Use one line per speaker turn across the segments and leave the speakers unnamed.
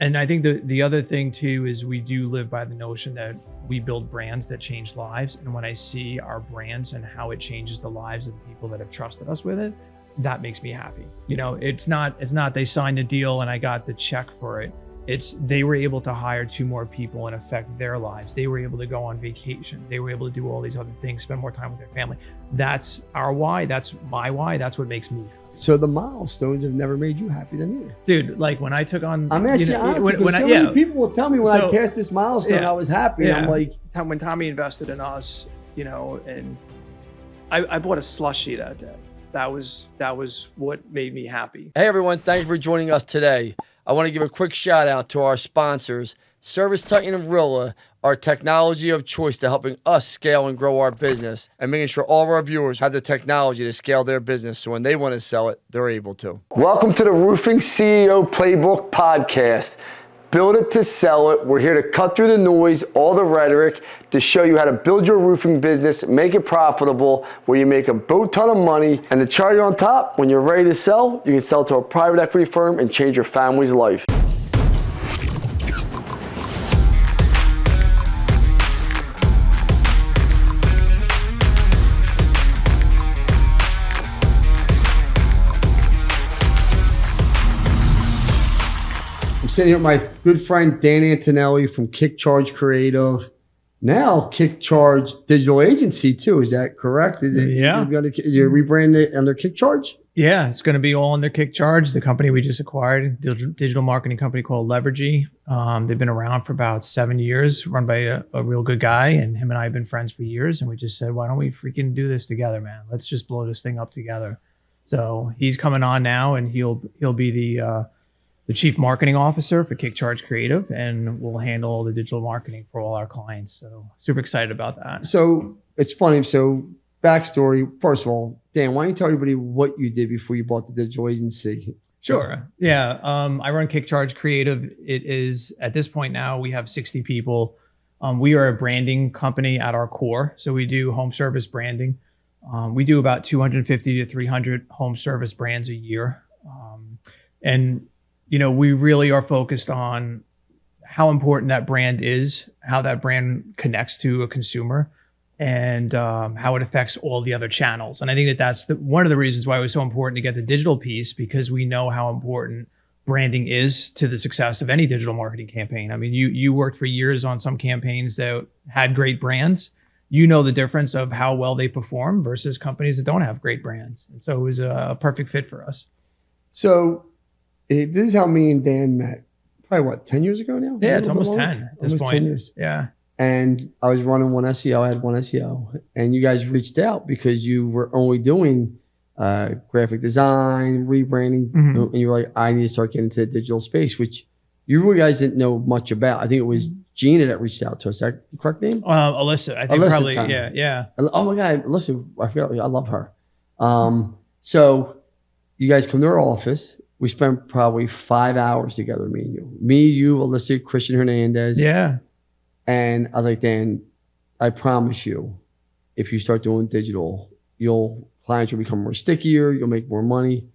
And I think the other thing too is we do live by the notion that we build brands that change lives. And when I see our brands and how it changes the lives of the people that have trusted us with it, that makes me happy. You know, it's not they signed a deal and I got the check for it. It's they were able to hire 2 more people and affect their lives. They were able to go on vacation. They were able to do all these other things, spend more time with their family. That's our why. That's my why. That's what makes me happy.
So the milestones have never made you happy then either?
Dude, like when I took on...
I'm asking you honestly, when so many people will tell me when I passed this milestone, I was happy. I'm like...
When Tommy invested in us, you know, and I bought a slushie that day. That was what made me happy.
Hey everyone, thank you for joining us today. I want to give a quick shout out to our sponsors, Service Titan and Rilla, our technology of choice to helping us scale and grow our business and making sure all of our viewers have the technology to scale their business so when they want to sell it, they're able to. Welcome to the Roofing CEO Playbook podcast. Build it to sell it. We're here to cut through the noise, all the rhetoric, to show you how to build your roofing business, make it profitable, where you make a boat ton of money, and the cherry on top, when you're ready to sell, you can sell to a private equity firm and change your family's life.
Sitting here with my good friend Dan Antonelli from KickCharge Creative. Now KickCharge Digital Agency too. Is that correct? Is it?
Yeah.
Is it rebranded under KickCharge?
Yeah, it's going to be all under KickCharge, the company we just acquired, digital marketing company called Levergy. They've been around for about 7 years, run by a real good guy, and him and I have been friends for years. And we just said, why don't we freaking do this together, man? Let's just blow this thing up together. So he's coming on now, and he'll be the chief marketing officer for KickCharge Creative, and we'll handle all the digital marketing for all our clients. So super excited about that.
So it's funny. So backstory, first of all, Dan, why don't you tell everybody what you did before you bought the digital agency?
Sure. Yeah. I run KickCharge Creative. It is, at this point now, we have 60 people. We are a branding company at our core. So we do home service branding. We do about 250 to 300 home service brands a year. And you know, we really are focused on how important that brand is, how that brand connects to a consumer, and how it affects all the other channels. And I think that's one of the reasons why it was so important to get the digital piece, because we know how important branding is to the success of any digital marketing campaign. I mean, you worked for years on some campaigns that had great brands. You know the difference of how well they perform versus companies that don't have great brands. And so it was a perfect fit for us.
So this is how me and Dan met. Probably what, 10 years ago now?
Yeah, it's almost 10 at this point.
10 years.
Yeah.
And I was running one SEO. I had one SEO. And you guys reached out because you were only doing graphic design, rebranding.
Mm-hmm.
And you were like, I need to start getting into the digital space, which you really guys didn't know much about. I think it was Gina that reached out to us. Is that the correct name?
Alyssa. I think
Alyssa
probably.
Time.
Yeah.
Oh my God. Alyssa, I forgot. I love her. So you guys come to our office. We spent probably 5 hours together, me and you. Me, you, Alyssa, Christian Hernandez.
Yeah.
And I was like, Dan, I promise you, if you start doing digital, clients will become more stickier, you'll make more money.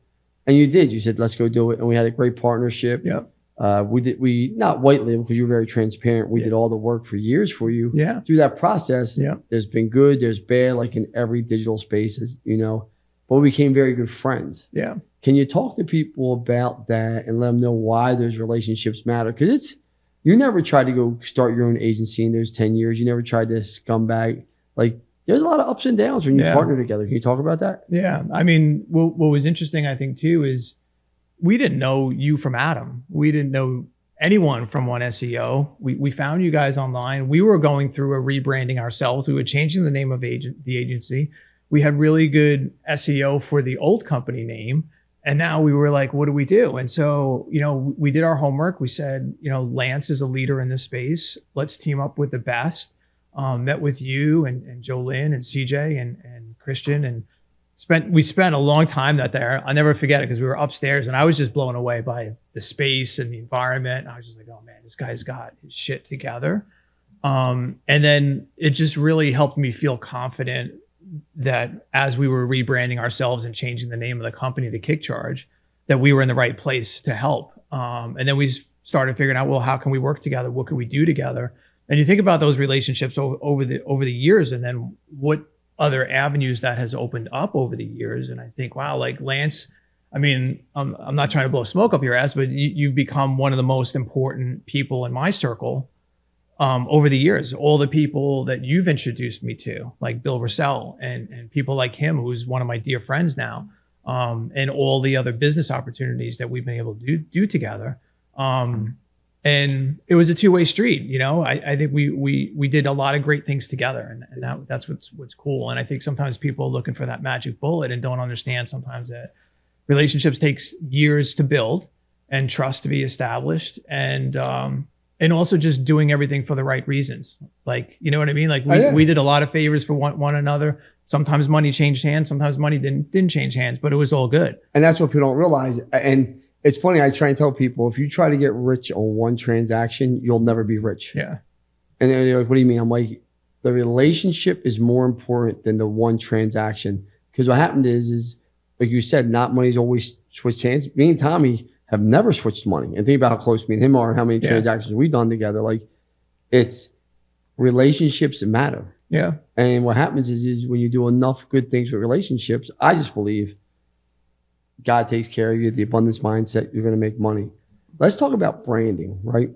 And you did. You said, let's go do it. And we had a great partnership.
Yeah.
We not white label because you're very transparent. We did all the work for years for you.
Yeah.
Through that process, there's been good, there's bad, like in every digital space, you know. But we became very good friends.
Yeah.
Can you talk to people about that and let them know why those relationships matter? Because you never tried to go start your own agency in those 10 years. You never tried to scumbag. Like, there's a lot of ups and downs when you partner together. Can you talk about that?
Yeah. I mean, what was interesting, I think, too, is we didn't know you from Adam. We didn't know anyone from One SEO. We found you guys online. We were going through a rebranding ourselves. We were changing the name of the agency. We had really good SEO for the old company name. And now we were like, what do we do? And so, you know, we did our homework. We said, you know, Lance is a leader in this space. Let's team up with the best. Met with you and Jolynn and CJ and Christian, and we spent a long time out there. I'll never forget it because we were upstairs and I was just blown away by the space and the environment. I was just like, oh man, this guy's got his shit together. And then it just really helped me feel confident that as we were rebranding ourselves and changing the name of the company to KickCharge, that we were in the right place to help. And then we started figuring out, well, how can we work together? What can we do together? And you think about those relationships over the years, and then what other avenues that has opened up over the years. And I think, wow, like Lance, I mean, I'm not trying to blow smoke up your ass, but you've become one of the most important people in my circle over the years. All the people that you've introduced me to, like Bill Russell and people like him, who's one of my dear friends now, and all the other business opportunities that we've been able to do together. And it was a two-way street. You know, I think we did a lot of great things together, and that's what's cool. And I think sometimes people are looking for that magic bullet and don't understand sometimes that relationships takes years to build and trust to be established, and also just doing everything for the right reasons. Like, you know what I mean? Like we did a lot of favors for one another. Sometimes money changed hands, sometimes money didn't change hands, but it was all good.
And that's what people don't realize. And it's funny, I try and tell people, if you try to get rich on one transaction, you'll never be rich.
Yeah.
And they're like, what do you mean? I'm like, the relationship is more important than the one transaction. Because what happened is like you said, not money's always switched hands. Me and Tommy have never switched money. And think about how close me and him are, how many transactions we've done together. Like, it's relationships that matter.
Yeah.
And what happens is when you do enough good things with relationships, I just believe God takes care of you, the abundance mindset, you're going to make money. Let's talk about branding, right?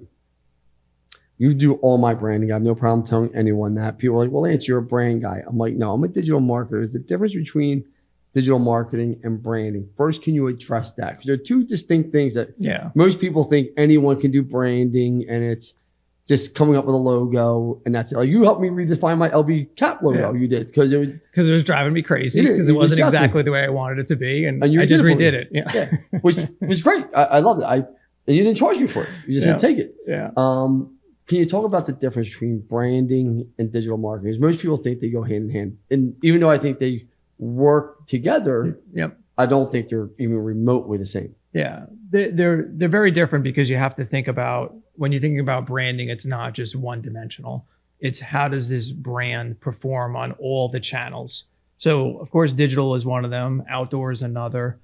You do all my branding. I have no problem telling anyone that. People are like, well, Lance, you're a brand guy. I'm like, no, I'm a digital marketer. There's a difference between digital marketing and branding. First, can you address that? Because there are two distinct things that most people think anyone can do branding, and it's just coming up with a logo, and that's it. Like, you helped me redefine my LB cap logo. You did, because it was
driving me crazy, because it wasn't exactly the way I wanted it to be, and I just redid it. Yeah.
Which was great. I loved it. And you didn't charge me for it. You just said take it.
Yeah.
Can you talk about the difference between branding and digital marketing? Because most people think they go hand in hand, and even though I think they work together, I don't think they're even remotely the same.
Yeah, they're very different, because you have to think about, when you're thinking about branding, it's not just one dimensional. It's how does this brand perform on all the channels? So of course, digital is one of them. Outdoor is another.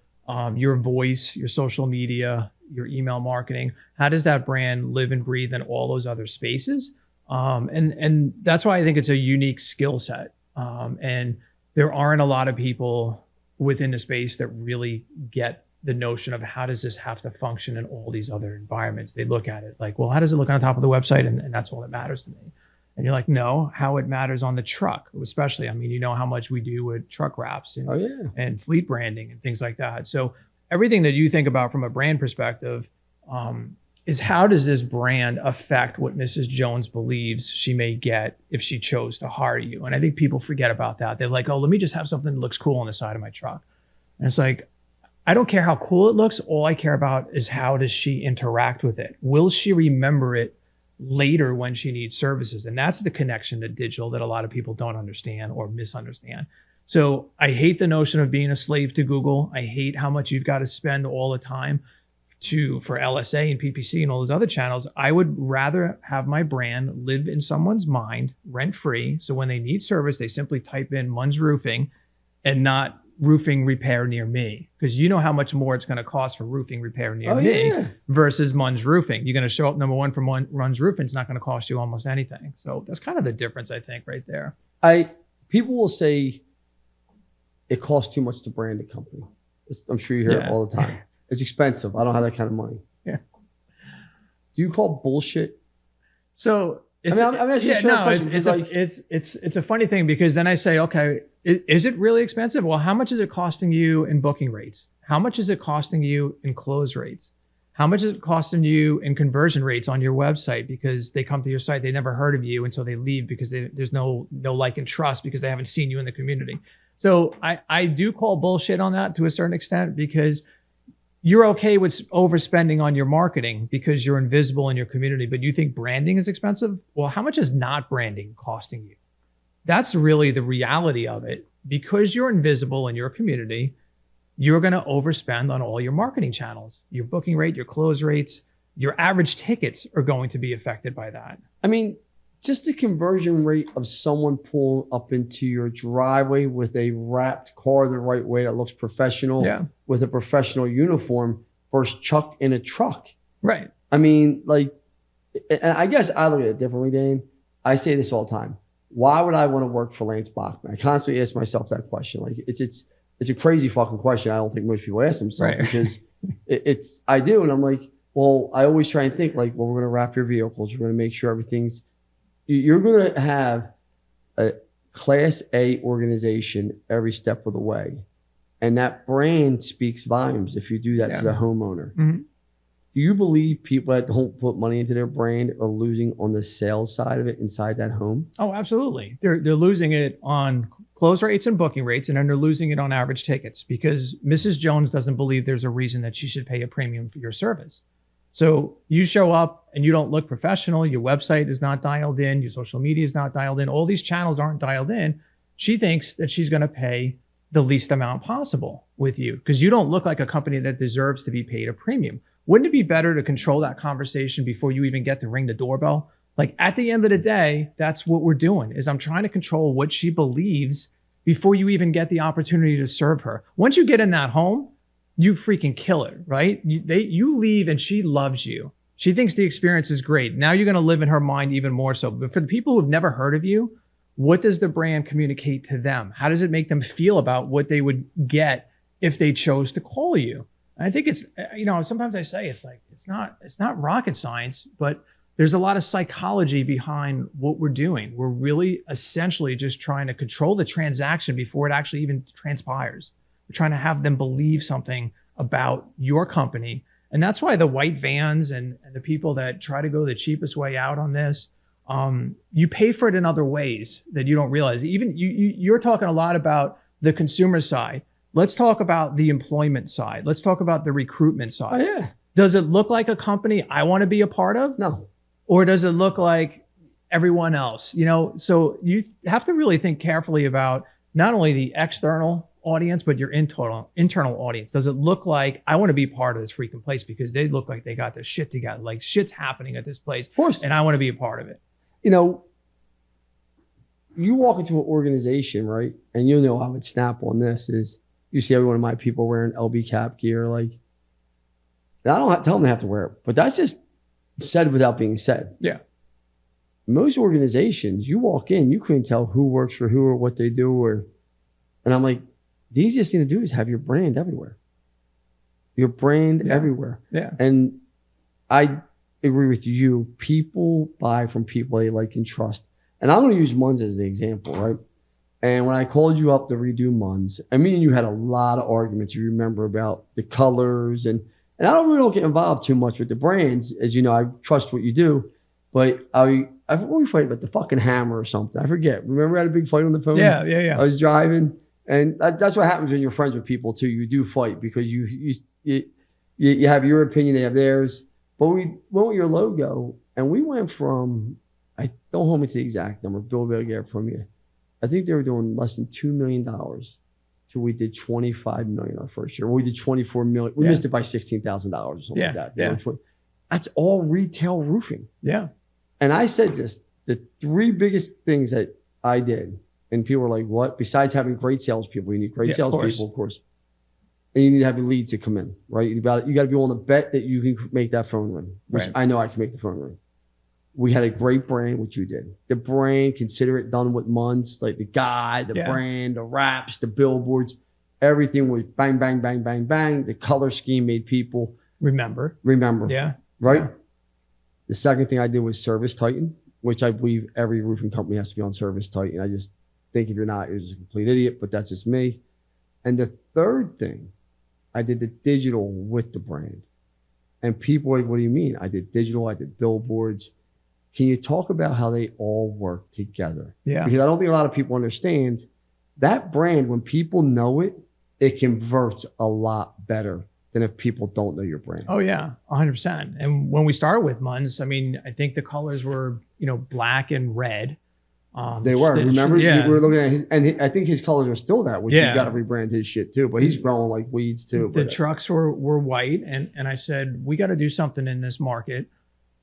Your voice, your social media, your email marketing. How does that brand live and breathe in all those other spaces? And that's why I think it's a unique skill set. And there aren't a lot of people within the space that really get the notion of how does this have to function in all these other environments. They look at it like, well, how does it look on the top of the website? And that's all that matters to me. And you're like, no, how it matters on the truck, especially. I mean, you know how much we do with truck wraps and fleet branding and things like that. So everything that you think about from a brand perspective is, how does this brand affect what Mrs. Jones believes she may get if she chose to hire you? And I think people forget about that. They're like, oh, let me just have something that looks cool on the side of my truck. And it's like, I don't care how cool it looks. All I care about is, how does she interact with it? Will she remember it later when she needs services? And that's the connection to digital that a lot of people don't understand or misunderstand. So I hate the notion of being a slave to Google. I hate how much you've got to spend all the time for LSA and PPC and all those other channels. I would rather have my brand live in someone's mind rent free. So when they need service, they simply type in Munn's Roofing and not roofing repair near me, because you know how much more it's going to cost for roofing repair near me versus Munn's Roofing. You're going to show up number one for Munn's Roofing. It's not going to cost you almost anything. So that's kind of the difference, I think, right there.
People will say it costs too much to brand a company. I'm sure you hear it all the time. It's expensive. I don't have that kind of money.
Yeah.
Do you call bullshit?
So it's a funny thing, because then I say, okay, is it really expensive? Well, how much is it costing you in booking rates? How much is it costing you in close rates? How much is it costing you in conversion rates on your website? Because they come to your site, they never heard of you until they leave, because there's no like and trust, because they haven't seen you in the community. So I do call bullshit on that to a certain extent, because you're okay with overspending on your marketing because you're invisible in your community, but you think branding is expensive? Well, how much is not branding costing you? That's really the reality of it. Because you're invisible in your community, you're going to overspend on all your marketing channels. Your booking rate, your close rates, your average tickets are going to be affected by that.
I mean, just the conversion rate of someone pulling up into your driveway with a wrapped car the right way that looks professional with a professional uniform versus Chuck in a truck.
Right.
I mean, like, and I guess I look at it differently, Dane. I say this all the time. Why would I want to work for Lance Bachmann? I constantly ask myself that question. Like, it's a crazy fucking question. I don't think most people ask themselves because I do. And I'm like, well, I always try and think like, well, we're going to wrap your vehicles. We're going to make sure everything's, you're going to have a Class A organization every step of the way. And that brand speaks volumes if you do that to the homeowner. Mm-hmm. Do you believe people that don't put money into their brand are losing on the sales side of it inside that home?
Oh, absolutely. They're losing it on close rates and booking rates, and then they're losing it on average tickets because Mrs. Jones doesn't believe there's a reason that she should pay a premium for your service. So you show up and you don't look professional. Your website is not dialed in. Your social media is not dialed in. All these channels aren't dialed in. She thinks that she's going to pay the least amount possible with you because you don't look like a company that deserves to be paid a premium. Wouldn't it be better to control that conversation before you even get to ring the doorbell? Like at the end of the day, that's what we're doing is I'm trying to control what she believes before you even get the opportunity to serve her. Once you get in that home, you freaking kill it, right? You leave and she loves you. She thinks the experience is great. Now you're going to live in her mind even more so. But for the people who've never heard of you, what does the brand communicate to them? How does it make them feel about what they would get if they chose to call you? And I think it's, sometimes I say it's like, it's not rocket science, but there's a lot of psychology behind what we're doing. We're really essentially just trying to control the transaction before it actually even transpires. We're trying to have them believe something about your company. And that's why the white vans and the people that try to go the cheapest way out on this, you pay for it in other ways that you don't realize. Even you're talking a lot about the consumer side. Let's talk about the employment side. Let's talk about the recruitment side.
Oh, yeah.
Does it look like a company I want to be a part of?
No.
Or does it look like everyone else? So you have to really think carefully about not only the external audience, but your internal audience. Does it look like I want to be part of this freaking place because they look like they got their shit together, like shit's happening at this place,
of course,
and I want to be a part of it.
You walk into an organization, right? And I would snap on this is you see every one of my people wearing LB cap gear. Like, I don't tell them they have to wear it, but that's just said without being said.
Yeah.
Most organizations, you walk in, you couldn't tell who works for who or what they do. And I'm like, the easiest thing to do is have your brand everywhere. Your brand everywhere.
Yeah.
And I agree with you. People buy from people they like and trust. And I'm going to use Munns as the example, right? And when I called you up to redo Munns, I mean, you had a lot of arguments. You remember about the colors and I don't get involved too much with the brands. As you know, I trust what you do. But I've always fight about the fucking hammer or something. I forget. Remember I had a big fight on the phone?
Yeah.
I was driving. And that's what happens when you're friends with people too. You do fight because you have your opinion, they have theirs. But we went with your logo and we went from, don't hold me to the exact number, Bill will get it from you. I think they were doing less than $2 million till we did $25 million our first year. We did $24 million. We missed it by $16,000 or something like that.
Yeah.
That's all retail roofing.
Yeah.
And I said this, the three biggest things that I did, and people were like, what? Besides having great salespeople, you need great salespeople, of course. And you need to have your leads to come in, right? You got to be willing to bet that you can make that phone ring, which I know I can make the phone ring. We had a great brand, which you did. The brand, consider it done with Munns, like the guy, the brand, the wraps, the billboards, everything was bang, bang, bang, bang, bang. The color scheme made people remember.
Yeah.
Right?
Yeah.
The second thing I did was Service Titan, which I believe every roofing company has to be on Service Titan. I just think if you're not, you're just a complete idiot, but that's just me. And the third thing, I did the digital with the brand. And people were like, what do you mean? I did digital, I did billboards. Can you talk about how they all work together?
Yeah.
Because I don't think a lot of people understand that brand, when people know it, it converts a lot better than if people don't know your brand.
Oh yeah, 100%. And when we started with Munns, I mean, I think the colors were, black and red.
They were. Remember, we were looking at his, and I think his colors are still that, which you got to rebrand his shit too. But he's growing like weeds too.
The trucks were white, and I said we got to do something in this market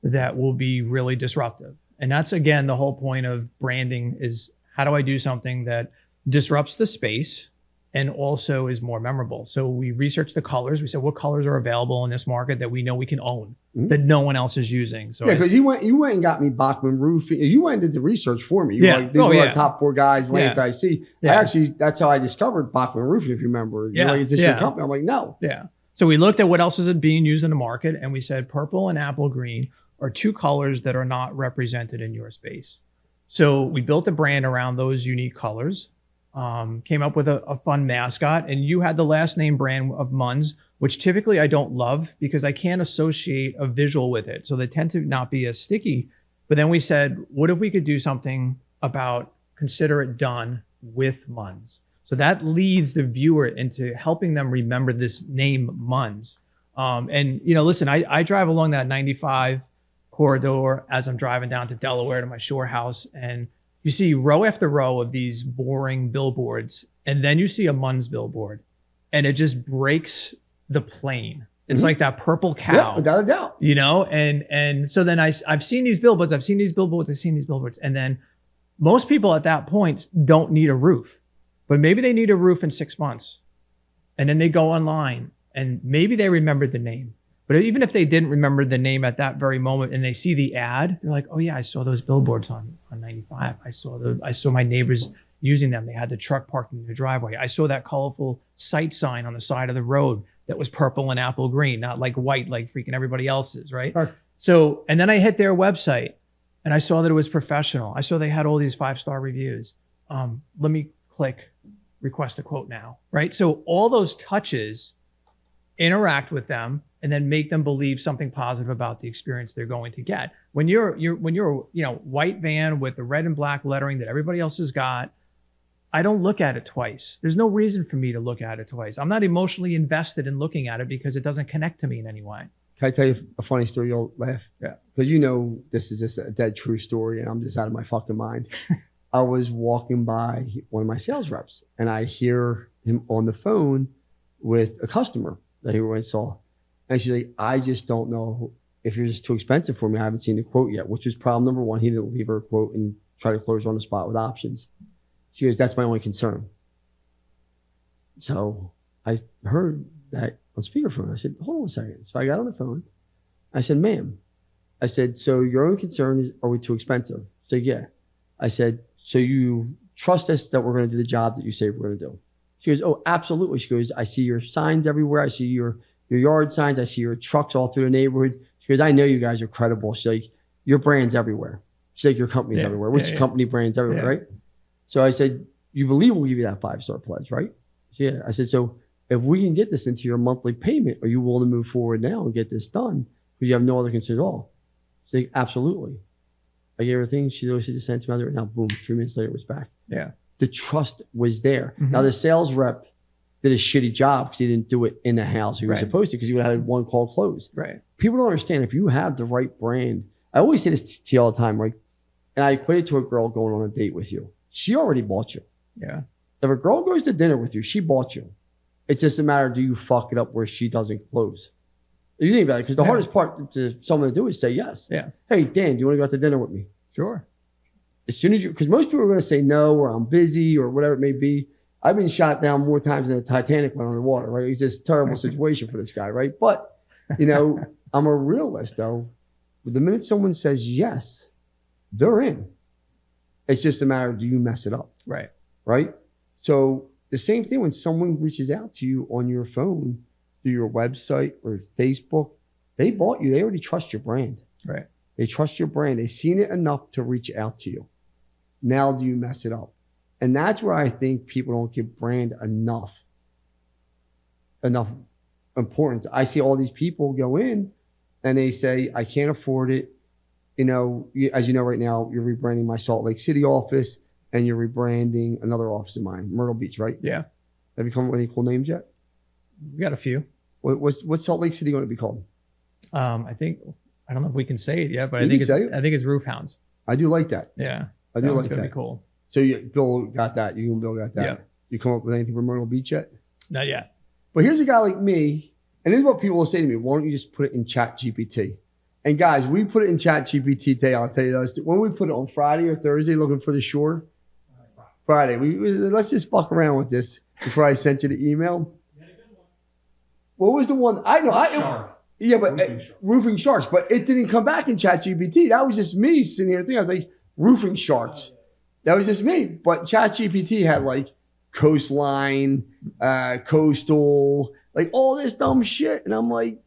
that will be really disruptive. And that's again the whole point of branding is how do I do something that disrupts the space, and also is more memorable. So we researched the colors. We said, what colors are available in this market that we know we can own, that no one else is using? So
yeah, because you went and got me Bachmann Roofing. You went and did the research for me. You were like, these are our top 4 guys, Lance I see. That's how I discovered Bachmann Roofing, if you remember. You're like, is this your company? I'm like, no.
Yeah. So we looked at what else is being used in the market, and we said purple and apple green are 2 colors that are not represented in your space. So we built a brand around those unique colors. Came up with a fun mascot, and you had the last name brand of Munns, which typically I don't love because I can't associate a visual with it. So they tend to not be as sticky. But then we said, what if we could do something about consider it done with Munns? So that leads the viewer into helping them remember this name Munns. And, you know, listen, I drive along that 95 corridor as I'm driving down to Delaware to my shore house, and you see row after row of these boring billboards, and then you see a Munns billboard, and it just breaks the plane. It's like that purple cow.
Yeah, without a doubt.
You know, and so then I've seen these billboards, and then most people at that point don't need a roof, but maybe they need a roof in 6 months, and then they go online, and maybe they remembered the name. But even if they didn't remember the name at that very moment and they see the ad, they're like, oh yeah, I saw those billboards on 95. I saw my neighbors using them. They had the truck parked in the driveway. I saw that colorful site sign on the side of the road that was purple and apple green, not like white, like freaking everybody else's, right?
Correct.
So, and then I hit their website and I saw that it was professional. I saw they had all these 5-star reviews. Let me click request a quote now, right? So all those touches interact with them and then make them believe something positive about the experience they're going to get. When you're white van with the red and black lettering that everybody else has got, I don't look at it twice. There's no reason for me to look at it twice. I'm not emotionally invested in looking at it because it doesn't connect to me in any way.
Can I tell you a funny story? You'll laugh. Yeah. Because you know this is just a dead true story and I'm just out of my fucking mind. I was walking by one of my sales reps and I hear him on the phone with a customer that he went and saw. And she's like, I just don't know if you're just too expensive for me. I haven't seen the quote yet, which was problem number 1. He didn't leave her a quote and try to close her on the spot with options. She goes, that's my only concern. So I heard that on speakerphone. I said, hold on a second. So I got on the phone. I said, ma'am. I said, so your only concern is, are we too expensive? She said, yeah. I said, so you trust us that we're going to do the job that you say we're going to do? She goes, oh, absolutely. She goes, I see your signs everywhere. I see your yard signs. I see your trucks all through the neighborhood. She goes, I know you guys are credible. She's like, your brand's everywhere. She's like, your company's everywhere. Which company brand's everywhere, right? So I said, you believe we'll give you that 5-star pledge, right? So yeah. I said, so if we can get this into your monthly payment, are you willing to move forward now and get this done? Because you have no other concern at all. She's like, absolutely. I gave her a thing. She always just sent it to me. Right now, boom, 3 minutes later, it was back. Yeah. The trust was there. Mm-hmm. Now, the sales rep did a shitty job because he didn't do it in the house he was supposed to, because he would have had one call closed. Right. People don't understand, if you have the right brand, I always say this to you all the time, right? And I equate it to a girl going on a date with you. She already bought you. Yeah. If a girl goes to dinner with you, she bought you. It's just a matter, do you fuck it up where she doesn't close? You think about it, because the hardest part to someone to do is say yes. Yeah. Hey, Dan, do you want to go out to dinner with me? Sure. As soon as you, because most people are going to say no, or I'm busy, or whatever it may be. I've been shot down more times than the Titanic went underwater, right? It's just a terrible situation for this guy, right? But, you know, I'm a realist, though. The minute someone says yes, they're in. It's just a matter of, do you mess it up? Right. Right? So the same thing when someone reaches out to you on your phone, through your website or Facebook, they bought you. They already trust your brand. Right. They trust your brand. They've seen it enough to reach out to you. Now do you mess it up? And that's where I think people don't give brand enough importance. I see all these people go in and they say, I can't afford it. You know, as you know right now, you're rebranding my Salt Lake City office and you're rebranding another office of mine, Myrtle Beach, right? Yeah. Have you come up with any cool names yet? We got a few. What's Salt Lake City going to be called? I don't know if we can say it yet, but I think it's Roof Hounds. I do like that. Yeah. I do like that. It's going to be cool. So Bill got that. You and Bill got that. Yeah. You come up with anything for Myrtle Beach yet? Not yet. But here's a guy like me, and this is what people will say to me. Why don't you just put it in Chat GPT? And guys, we put it in Chat GPT today. I'll tell you this. When we put it on Friday or Thursday looking for the shore, Friday, let's just fuck around with this. before I sent you the email. What was the one? I know. Yeah, but roofing sharks. But it didn't come back in ChatGPT. That was just me sitting here thinking. I was like, roofing sharks. That was just me. But ChatGPT had like coastline, coastal, like all this dumb shit. And I'm like,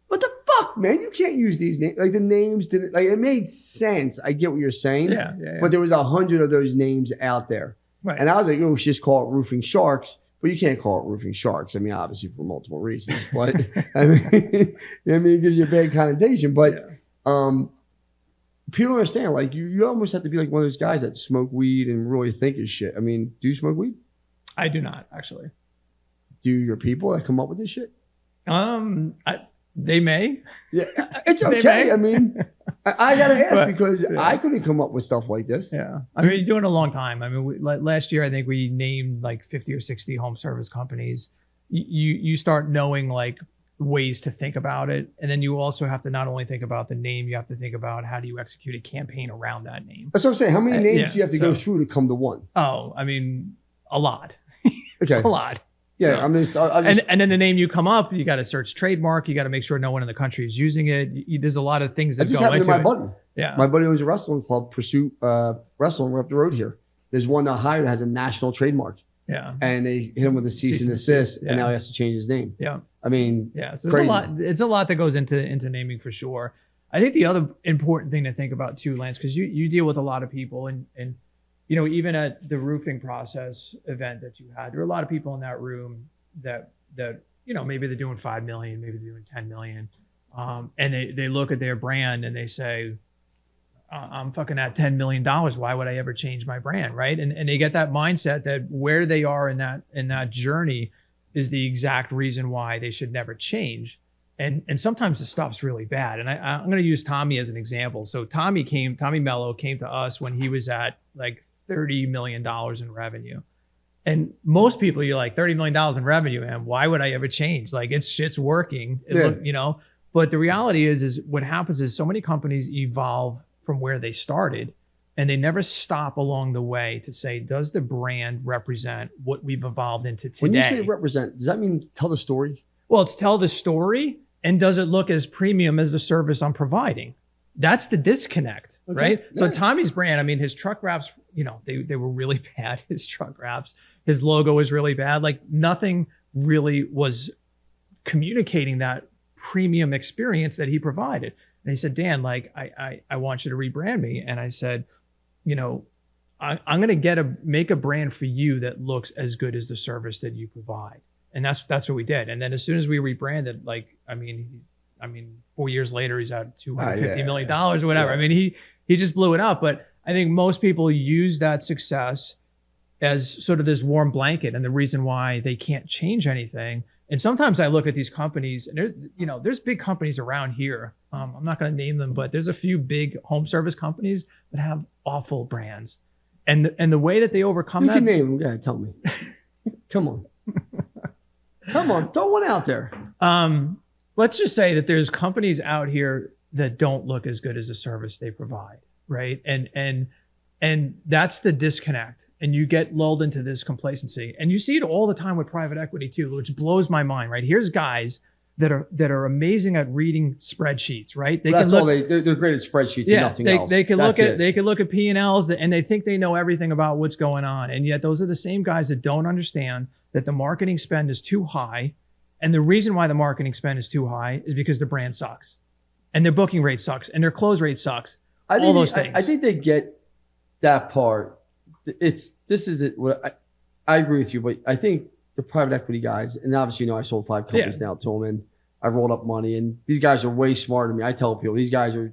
what the fuck, man? You can't use these names. Like the names didn't, like it made sense. I get what you're saying.
Yeah.
But there was 100 of those names out there. Right. And I was like, oh, we should just call it roofing sharks. But you can't call it roofing sharks. I mean, obviously for multiple reasons. But I mean, it gives you a bad connotation. But people don't understand. Like you almost have to be like one of those guys that smoke weed and really think is shit. I mean, do you smoke weed?
I do not, actually.
Do your people that come up with this shit?
They may.
Yeah, it's okay. I mean, I gotta ask because I couldn't come up with stuff like this.
Yeah, I mean, you're doing it a long time. I mean, last year I think we named like 50 or 60 home service companies. You start knowing like ways to think about it, and then you also have to not only think about the name, you have to think about how do you execute a campaign around that name.
That's what I'm saying. How many names do you have to go through to come to one?
Oh, I mean, a lot.
Okay,
a lot.
Yeah,
so, and then the name you come up, you got to search trademark. You got to make sure no one in the country is using it. There's a lot of things that go into it. That just happened to my buddy. Yeah, my buddy owns a wrestling club, Pursuit Wrestling. We're up the road here. There's one that hired that has a national trademark. Yeah,
and they hit him with a cease and desist, and now he has to change his name.
Yeah,
I mean,
so there's a lot. It's a lot that goes into naming for sure. I think the other important thing to think about too, Lance, because you deal with a lot of people and even at the roofing process event that you had, there were a lot of people in that room that maybe they're doing 5 million, maybe they're doing 10 million. And they look at their brand and they say, I'm fucking at $10 million. Why would I ever change my brand? Right. And they get that mindset that where they are in that journey is the exact reason why they should never change. And sometimes the stuff's really bad. And I'm going to use Tommy as an example. So Tommy Mello came to us when he was at like $30 million in revenue. And most people, you're like, $30 million in revenue, man. Why would I ever change? Like shit's working, but the reality is what happens is so many companies evolve from where they started and they never stop along the way to say, does the brand represent what we've evolved into today?
When you say represent, does that mean tell the story? Well,
it's tell the story. And does it look as premium as the service I'm providing? That's the disconnect, right? Yeah. So Tommy's brand, I mean, his truck wraps, they were really bad. His truck wraps, his logo was really bad. Like nothing really was communicating that premium experience that he provided. And he said, Dan, like, I want you to rebrand me. And I said, I'm going to make a brand for you that looks as good as the service that you provide. And that's what we did. And then as soon as we rebranded, like, I mean, 4 years later, he's at $250 million or whatever. Yeah. I mean, he just blew it up. But I think most people use that success as sort of this warm blanket and the reason why they can't change anything. And sometimes I look at these companies and there's big companies around here. I'm not going to name them, but there's a few big home service companies that have awful brands. And the way that they overcome that.
You can name them. Yeah, tell me. Come on. Come on, throw one out there.
Let's just say that there's companies out here that don't look as good as the service they provide, right? And that's the disconnect. And you get lulled into this complacency. And you see it all the time with private equity too, which blows my mind, right? Here's guys that are amazing at reading spreadsheets, right?
They're great at spreadsheets and nothing else.
They can look at P&Ls and they think they know everything about what's going on. And yet those are the same guys that don't understand that the marketing spend is too high. And the reason why the marketing spend is too high is because the brand sucks. And their booking rate sucks. And their close rate sucks. All those things.
I think they get that part. I agree with you, but I think the private equity guys, and obviously, I sold 5 companies now to them, and I rolled up money, and these guys are way smarter than me. I tell people, these guys are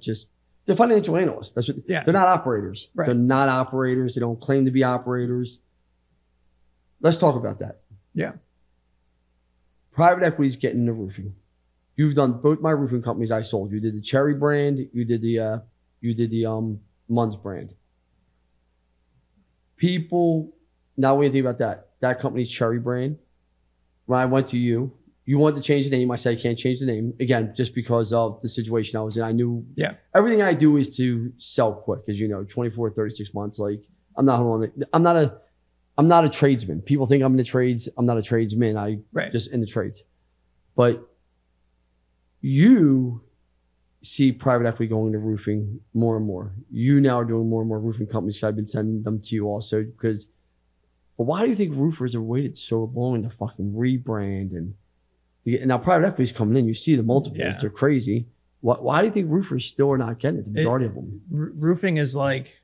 they're financial analysts. That's what, they're not operators. Right. They're not operators. They don't claim to be operators. Let's talk about that.
Yeah.
Private equity's getting into roofing. You've done both my roofing companies I sold. You did the Cherry brand. You did the Munns brand. People, now when you think about that company's Cherry brand, when I went to you wanted to change the name. I said, I can't change the name. Again, just because of the situation I was in. I knew everything I do is to sell quick, as you know, 24, 36 months. Like, I'm not holding on. I'm not a tradesman. People think I'm in the trades. I'm not a tradesman. I just in the trades. But you see private equity going into roofing more and more. You now are doing more and more roofing companies. I've been sending them to you also because. But why do you think roofers have waited so long to fucking rebrand and now private equity is coming in? You see the multiples; they're crazy. Why do you think roofers still are not getting it? The majority of them.
Roofing is like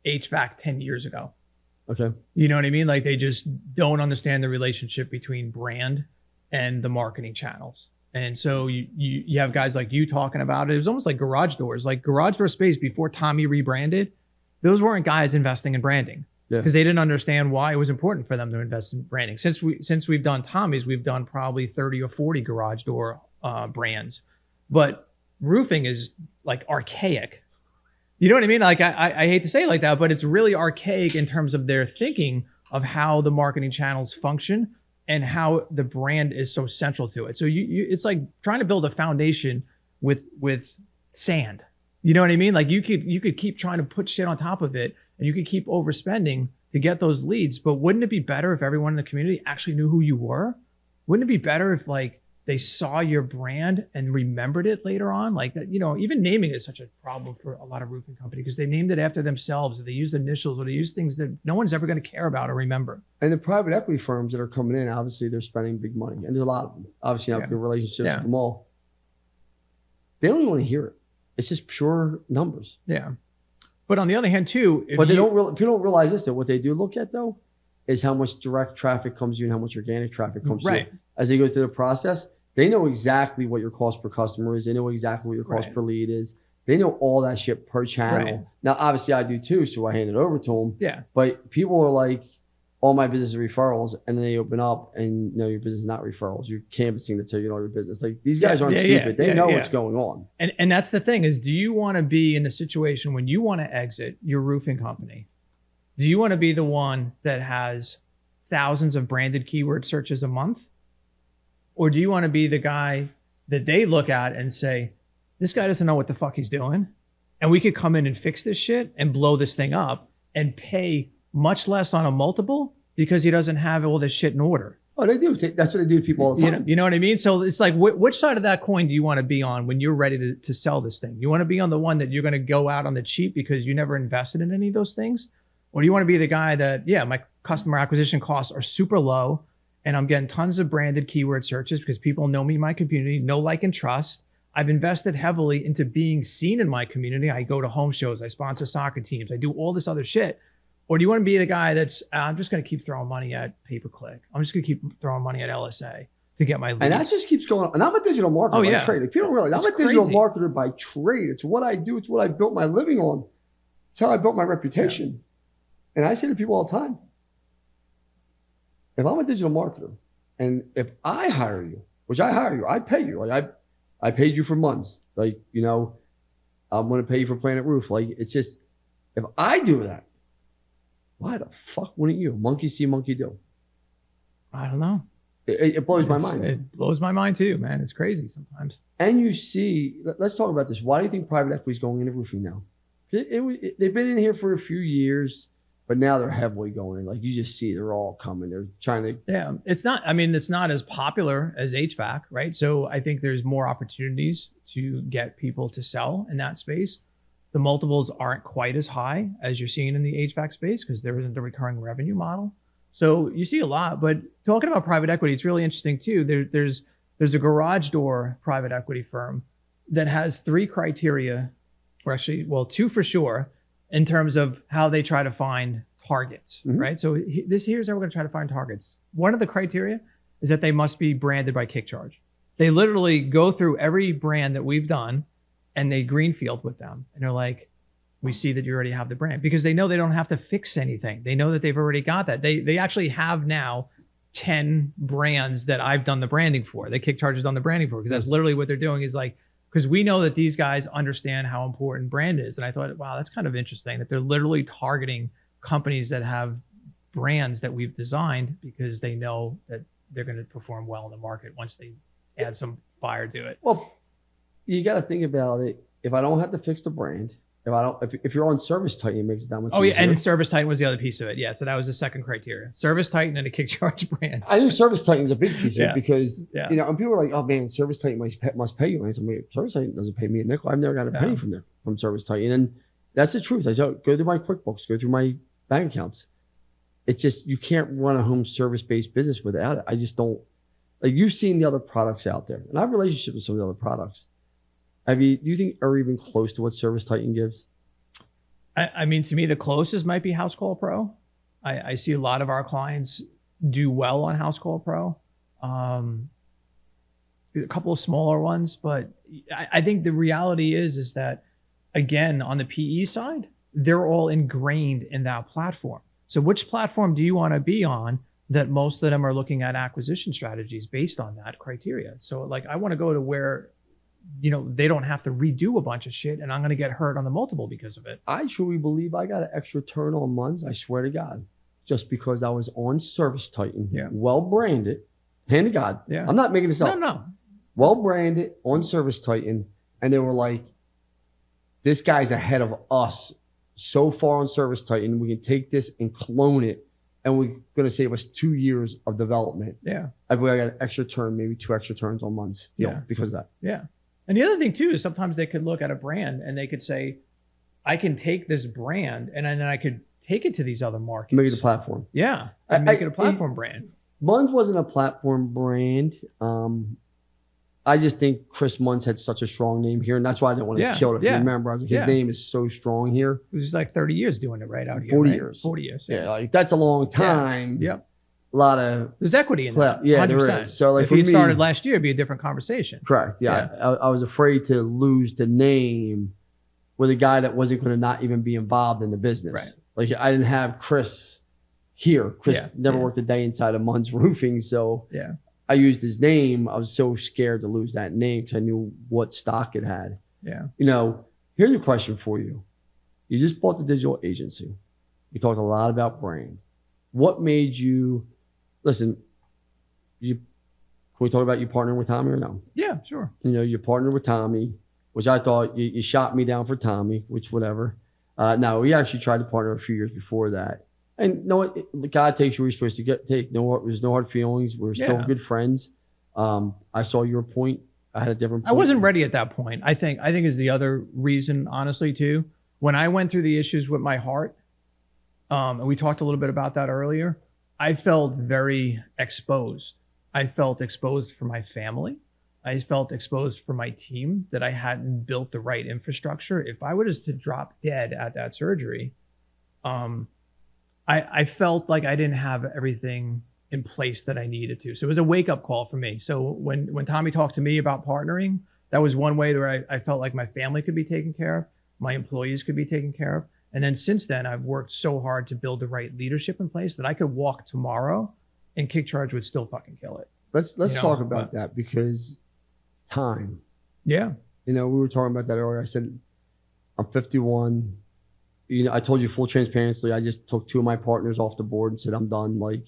HVAC 10 years ago.
Okay.
You know what I mean? Like they just don't understand the relationship between brand and the marketing channels. And so you have guys like you talking about it. It was almost like garage doors. Like garage door space before Tommy rebranded, those weren't guys investing in branding because they didn't understand why it was important for them to invest in branding. Since we've done Tommy's, we've done probably 30 or 40 garage door brands. But roofing is like archaic. You know what I mean? Like I hate to say it like that, but it's really archaic in terms of their thinking of how the marketing channels function and how the brand is so central to it. So it's like trying to build a foundation with sand. You know what I mean? Like you could keep trying to put shit on top of it and you could keep overspending to get those leads. But wouldn't it be better if everyone in the community actually knew who you were? Wouldn't it be better if like they saw your brand and remembered it later on? Like that, even naming is such a problem for a lot of roofing companies because they named it after themselves or they use initials or they use things that no one's ever going to care about or remember.
And the private equity firms that are coming in, obviously they're spending big money. And there's a lot of them. Obviously, you have good relationships with them all. They don't even want to hear it. It's just pure numbers.
Yeah. But on the other hand, too,
people don't realize this, that what they do look at, though, is how much direct traffic comes to you and how much organic traffic comes to you. As they go through the process, they know exactly what your cost per customer is. They know exactly what your cost per lead is. They know all that shit per channel. Now, obviously, I do too, so I hand it over to them.
Yeah.
But people are like, all my business is referrals, and then they open up and no, your business is not referrals. You're canvassing to tell you your business. Like these guys aren't stupid. They know what's going on.
And that's the thing is, do you want to be in the situation when you want to exit your roofing company? Do you want to be the one that has thousands of branded keyword searches a month? Or do you want to be the guy that they look at and say, this guy doesn't know what the fuck he's doing, and we could come in and fix this shit and blow this thing up and pay much less on a multiple because he doesn't have all this shit in order?
Oh, they do. That's what they do to people all the time.
You know what I mean? So it's like, which side of that coin do you want to be on when you're ready to sell this thing? You want to be on the one that you're going to go out on the cheap because you never invested in any of those things? Or do you want to be the guy that, my customer acquisition costs are super low and I'm getting tons of branded keyword searches because people know me in my community, know, like, and trust. I've invested heavily into being seen in my community. I go to home shows, I sponsor soccer teams, I do all this other shit. Or do you want to be the guy that's, I'm just going to keep throwing money at pay-per-click. I'm just going to keep throwing money at LSA to get my leads.
And that just keeps going on. And I'm a digital marketer by trade. Like, people don't realize I'm a digital marketer by trade. It's what I do. It's what I built my living on. It's how I built my reputation. And I say to people all the time, if I'm a digital marketer and if I hire you, which I hire you, I pay you. Like I paid you for months. Like, I'm going to pay you for Planet Roof. Like, it's just, if I do that, why the fuck wouldn't you? Monkey see, monkey do.
I don't know.
It blows my mind.
It blows my mind too, man. It's crazy sometimes.
And you see, let's talk about this. Why do you think private equity is going into roofing now? They've been in here for a few years, but now they're heavily going in. Like you just see, they're all coming. They're trying to.
Yeah, it's not as popular as HVAC, right? So I think there's more opportunities to get people to sell in that space. The multiples aren't quite as high as you're seeing in the HVAC space because there isn't a recurring revenue model. So you see a lot, but talking about private equity, it's really interesting too. There's a garage door private equity firm that has 3 criteria, or actually, well, 2 for sure, in terms of how they try to find targets, right? So here's how we're going to try to find targets. One of the criteria is that they must be branded by KickCharge. They literally go through every brand that we've done and they greenfield with them. And they're like, we see that you already have the brand, because they know they don't have to fix anything. They know that they've already got that. They actually have now 10 brands that I've done the branding for, that KickCharge has done the branding for, because that's literally what they're doing is like, because we know that these guys understand how important brand is. And I thought, wow, that's kind of interesting that they're literally targeting companies that have brands that we've designed because they know that they're going to perform well in the market once they add some fire to it.
Well, you got to think about it. If I don't have to fix the brand, if you're on Service Titan, it makes it that much
Oh
easier.
yeah, and Service Titan was the other piece of it. Yeah, so that was the second criteria: Service Titan and a KickCharge brand.
I knew Service Titan's a big piece of
Yeah.
it because
Yeah.
and people are like, "Oh man, Service Titan must pay you." And I said, "Wait, Service Titan doesn't pay me a nickel. I've never got a penny from Service Titan." And that's the truth. I said, "Go through my QuickBooks, go through my bank accounts." It's just you can't run a home service-based business without it. I just don't. Like you've seen the other products out there, and I have relationships with some of the other products. Do you think are even close to what Service Titan gives?
I mean, to me, the closest might be House Call Pro. I see a lot of our clients do well on House Call Pro. A couple of smaller ones, but I think the reality is that, again, on the PE side, they're all ingrained in that platform. So which platform do you want to be on that most of them are looking at acquisition strategies based on that criteria? So like, I want to go to where, they don't have to redo a bunch of shit and I'm going to get hurt on the multiple because of it.
I truly believe I got an extra turn on months. I swear to God, just because I was on Service Titan, well branded, hand to God.
Yeah.
I'm not making this up.
No.
Well branded on Service Titan. And they were like, this guy's ahead of us so far on Service Titan. We can take this and clone it. And we're going to save us 2 years of development.
Yeah.
I believe I got an extra turn, maybe 2 extra turns on months deal because of that.
Yeah. And the other thing too is sometimes they could look at a brand and they could say, I can take this brand and then I could take it to these other markets.
Make it a platform.
Yeah. And make it a platform brand.
Munns wasn't a platform brand. I just think Chris Munns had such a strong name here, and that's why I didn't want to kill it. If you remember, I was like, his name is so strong here.
It was like 30 years doing it right out here.
40
right?
years.
40 years.
Yeah, like that's a long time.
Yeah. Yep.
A lot of
there's equity in that.
Yeah,
100%.
there is. So like
if he started last year, it'd be a different conversation.
Correct. Yeah. I was afraid to lose the name with a guy that wasn't going to not even be involved in the business.
Right.
Like I didn't have Chris here. Chris never worked a day inside of Munns Roofing, so I used his name. I was so scared to lose that name because I knew what stock it had.
Yeah.
Here's a question for you. You just bought the digital agency. You talked a lot about brand. What made you listen? Can we talk about you partnering with Tommy or no?
Yeah, sure.
You partnered with Tommy, which I thought you shot me down for Tommy, which whatever. No, we actually tried to partner a few years before that. And God takes you where you're supposed to take. There's no hard feelings. We're still good friends. I saw your point. I had a different point.
I wasn't ready at that point. I think is the other reason, honestly, too. When I went through the issues with my heart, and we talked a little bit about that earlier, I felt very exposed. I felt exposed for my family. I felt exposed for my team that I hadn't built the right infrastructure. If I was to drop dead at that surgery, I felt like I didn't have everything in place that I needed to. So it was a wake-up call for me. So when Tommy talked to me about partnering, that was one way where I felt like my family could be taken care of, my employees could be taken care of. And then since then, I've worked so hard to build the right leadership in place that I could walk tomorrow and KickCharge would still fucking kill it.
Let's talk about that because time.
Yeah.
We were talking about that earlier. I said, I'm 51. I told you full transparency. I just took 2 of my partners off the board and said, I'm done. Like,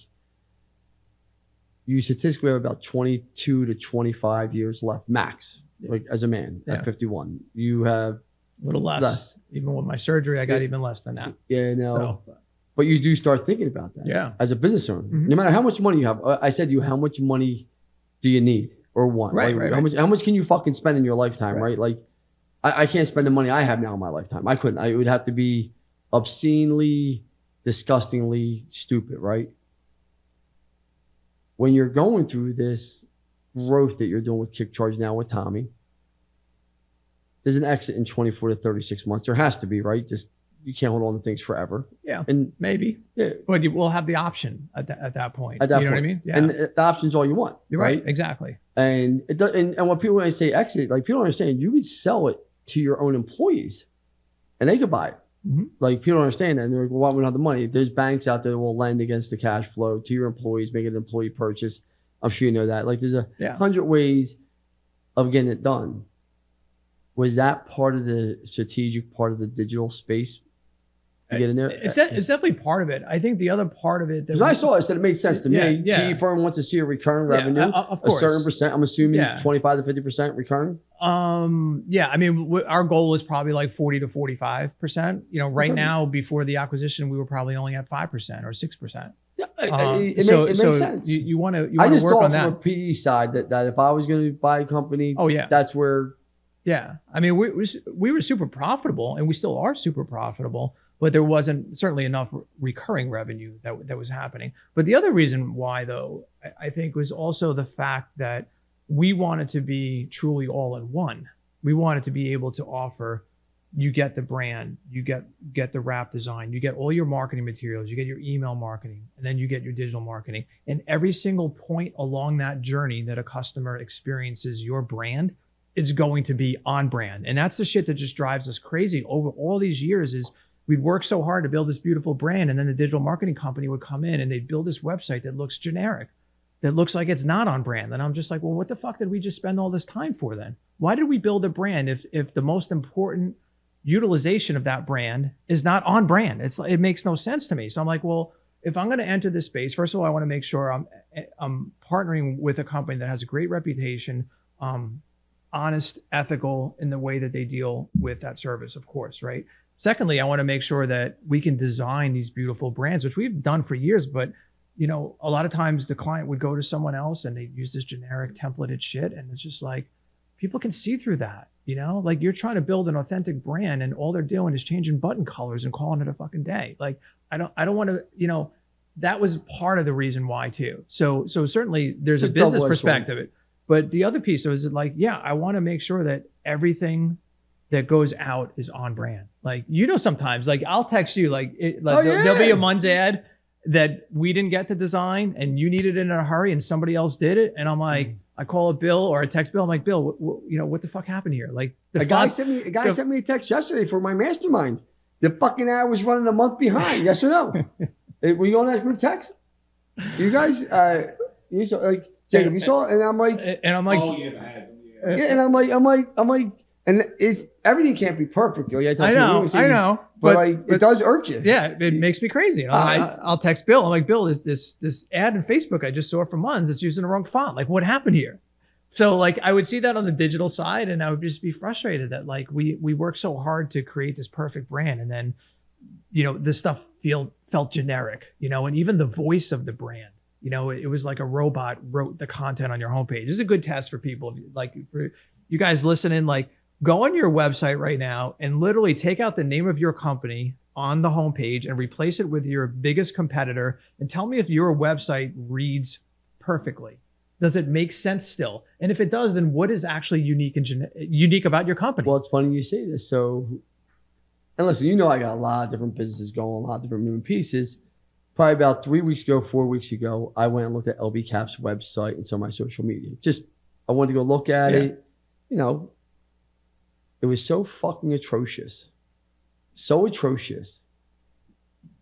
you statistically have about 22 to 25 years left max, like as a man at 51. You have
a little less. Even with my surgery, I got even less than that.
Yeah, no. So. But you do start thinking about that.
Yeah.
As a business owner, no matter how much money you have, I said to you, how much money do you need or want?
Right,
like,
right.
How much can you fucking spend in your lifetime, right? Like, I can't spend the money I have now in my lifetime. I couldn't. It would have to be obscenely, disgustingly stupid, right? When you're going through this growth that you're doing with KickCharge now with Tommy, there's an exit in 24 to 36 months. There has to be, right? Just you can't hold on to things forever.
Yeah,
and
maybe.
Yeah,
but you will have the option at that point.
At that
you know
point.
What I mean? Yeah.
And the option's all you want.
You're right. Exactly.
And when people say exit, like people don't understand, you could sell it to your own employees, and they could buy it.
Mm-hmm.
Like people don't understand that. And they're like, well, why we don't have the money? There's banks out there that will lend against the cash flow to your employees, make it an employee purchase. I'm sure you know that. Like there's 100 ways of getting it done. Was that part of the strategic part of the digital space? to get in there?
It's definitely part of it. I think the other part of it,
because I saw it, I said it made sense to me.
Yeah.
PE firm wants to see a recurring revenue,
of course.
a certain percent. I'm assuming 25 to 50% recurring.
Yeah, I mean, our goal is probably like 40 to 45%. You know, right now, before the acquisition, we were probably only at 5% or 6%.
Yeah, it makes sense.
You want to
I just
work
thought
on
from
that.
a PE side that if I was going to buy a company, that's where.
Yeah, I mean, we were super profitable, and we still are super profitable, but there wasn't certainly enough recurring revenue that was happening. But the other reason why, though, I think was also the fact that we wanted to be truly all in one. We wanted to be able to offer, you get the brand, you get the wrap design, you get all your marketing materials, you get your email marketing, and then you get your digital marketing. And every single point along that journey that a customer experiences your brand, it's going to be on brand. And that's the shit that just drives us crazy over all these years is we'd work so hard to build this beautiful brand, and then the digital marketing company would come in and they'd build this website that looks generic, that looks like it's not on brand. And I'm just like, well, what the fuck did we just spend all this time for then? Why did we build a brand if the most important utilization of that brand is not on brand? It makes no sense to me. So I'm like, well, if I'm going to enter this space, first of all, I want to make sure I'm partnering with a company that has a great reputation, honest, ethical in the way that they deal with that service, of course, right? Secondly, I want to make sure that we can design these beautiful brands, which we've done for years, but you know, a lot of times the client would go to someone else and they use this generic templated shit. And it's just like, people can see through that, you know, like you're trying to build an authentic brand and all they're doing is changing button colors and calling it a fucking day. Like, I don't want to, you know, that was part of the reason why too. So certainly there's a business perspective of it. But the other piece is like, yeah, I want to make sure that everything that goes out is on brand. Like, you know, sometimes like I'll text you like, there'll be a month's ad that we didn't get the design and you needed it in a hurry and somebody else did it. And I'm like, I call a Bill or I text Bill. I'm like, Bill, you know, what the fuck happened here? Like
a guy sent me a text yesterday for my mastermind. The fucking ad was running a month behind. Yes or no? Were you on that group text? You guys, you saw, like, Jacob, you saw, and I'm like,
oh yeah,
and I'm like, and it's everything can't be perfect. I
know,
but like it does irk you.
Yeah, it makes me crazy. I'll text Bill. I'm like, Bill, this ad in Facebook I just saw for Munns, it's using the wrong font. Like, what happened here? So like, I would see that on the digital side, and I would just be frustrated that like we work so hard to create this perfect brand, and then, you know, this stuff felt generic, you know, and even the voice of the brand. You know, it was like a robot wrote the content on your homepage. This is a good test for people. Like for you guys listening, like go on your website right now and literally take out the name of your company on the homepage and replace it with your biggest competitor and tell me if your website reads perfectly. Does it make sense still? And if it does, then what is actually unique about your company?
Well, it's funny you say this. So, and listen, you know, I got a lot of different businesses going, a lot of different moving pieces. Probably about 4 weeks ago, I went and looked at LB Cap's website and some of my social media. Just, I wanted to go look at it. You know, it was so fucking atrocious. So atrocious.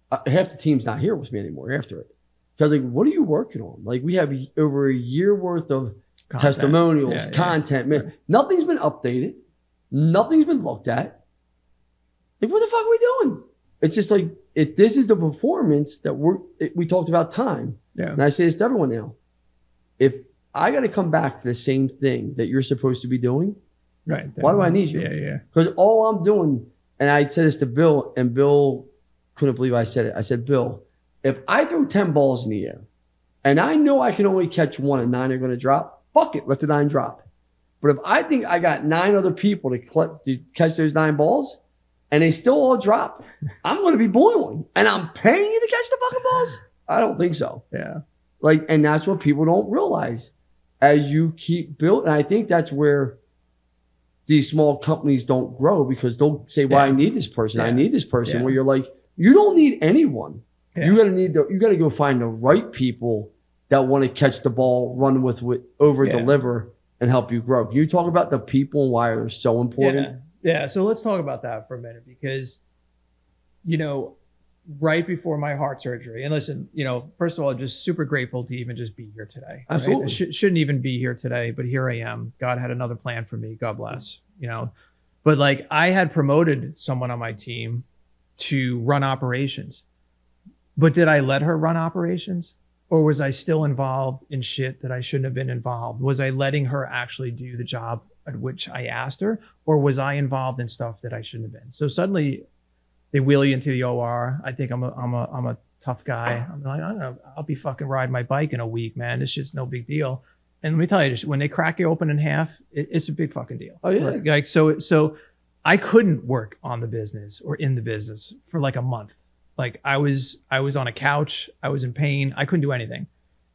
Half the team's not here with me anymore after it. Because like, what are you working on? Like, we have over a year worth of testimonials, content. Man, right. Nothing's been updated. Nothing's been looked at. Like, what the fuck are we doing? It's just like, this is the performance that we talked about time. Yeah. And I say this to everyone now. If I got to come back to the same thing that you're supposed to be doing, right? Why do I need you?
Yeah.
Because all I'm doing, and I said this to Bill, and Bill couldn't believe I said it. I said, Bill, if I throw 10 balls in the air and I know I can only catch one and 9 are going to drop, fuck it, let the 9 drop. But if I think I got 9 other people to catch those 9 balls, and they still all drop, I'm going to be boiling. And I'm paying you to catch the fucking balls? I don't think so.
Yeah.
Like, and that's what people don't realize as you keep building. And I think that's where these small companies don't grow because they'll say, well, I need this person. I need this person. Where you're like, you don't need anyone. Yeah. You got to go find the right people that want to catch the ball, run with over deliver and help you grow. Can you talk about the people and why they're so important?
Yeah, so let's talk about that for a minute because, you know, right before my heart surgery, and listen, you know, first of all, just super grateful to even just be here today.
Absolutely.
Right? I shouldn't even be here today, but here I am. God had another plan for me. God bless, you know. But like I had promoted someone on my team to run operations. But did I let her run operations? Or was I still involved in shit that I shouldn't have been involved? Was I letting her actually do the job at which I asked her? Or was I involved in stuff that I shouldn't have been? So suddenly they wheel you into the OR. I think I'm a tough guy. I'm like, I'll be fucking riding my bike in a week, man. This shit's no big deal. And let me tell you, when they crack you open in half, it's a big fucking deal.
Oh yeah.
Like so I couldn't work on the business or in the business for like a month. Like I was on a couch, I was in pain, I couldn't do anything.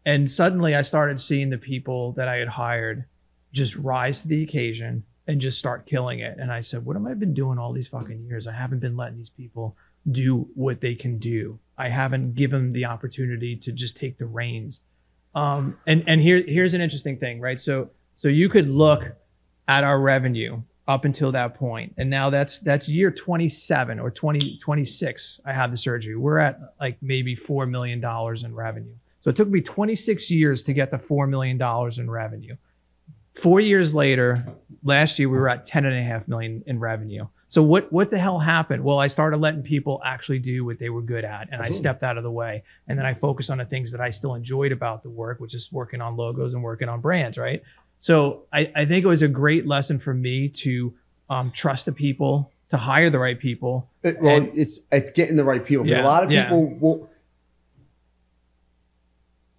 And suddenly I started seeing the people that I had hired just rise to the occasion and just start killing it. And I said, what have I been doing all these fucking years? I haven't been letting these people do what they can do. I haven't given them the opportunity to just take the reins. And here's an interesting thing, right? So you could look at our revenue up until that point. And now that's year 27 or 26. I had the surgery. We're at like maybe $4 million in revenue. So it took me 26 years to get to $4 million in revenue. 4 years later, last year, we were at 10.5 million in revenue. So what the hell happened? Well, I started letting people actually do what they were good at, and I stepped out of the way. And then I focused on the things that I still enjoyed about the work, which is working on logos and working on brands, right? So I think it was a great lesson for me to trust the people, to hire the right people.
It's getting the right people.
Yeah,
a lot of people will.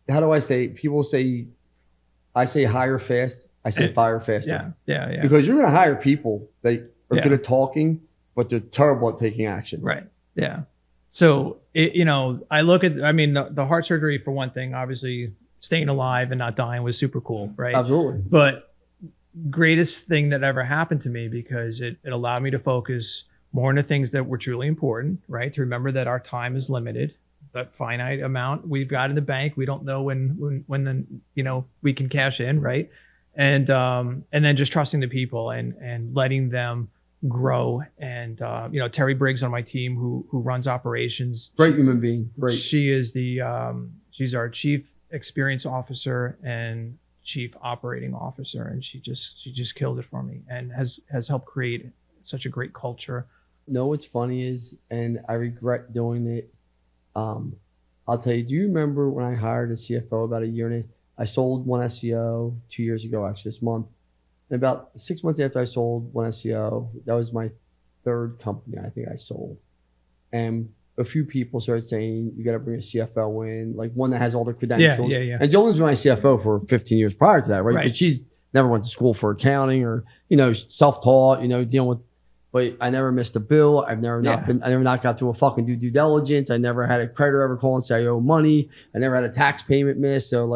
How do I say? People say, I say hire fast. I say fire faster.
Yeah.
Because you're going to hire people that are good at talking, but they're terrible at taking action.
Right. Yeah. So I look at. I mean, the heart surgery for one thing, obviously. Staying alive and not dying was super cool, right?
Absolutely.
But greatest thing that ever happened to me because it allowed me to focus more on the things that were truly important, right? To remember that our time is limited, that finite amount we've got in the bank. We don't know when we can cash in, right? And then just trusting the people and letting them grow. And Terry Briggs on my team who runs operations.
Great human being. Great.
She is she's our chief experience officer and chief operating officer, and she just killed it for me and has helped create such a great culture.
What's funny is, and I regret doing it. I'll tell you. Do you remember when I hired a CFO about a year and I sold one SEO 2 years ago, actually this month, and about 6 months after I sold one SEO, that was my third company I think I sold, and a few people started saying, you got to bring a CFO in, like one that has all the credentials.
Yeah.
And Jolene's been my CFO for 15 years prior to that, right? But she's never went to school for accounting or, self-taught, dealing with, but I never missed a bill. I never not got through a fucking due diligence. I never had a creditor ever call and say I owe money. I never had a tax payment miss. So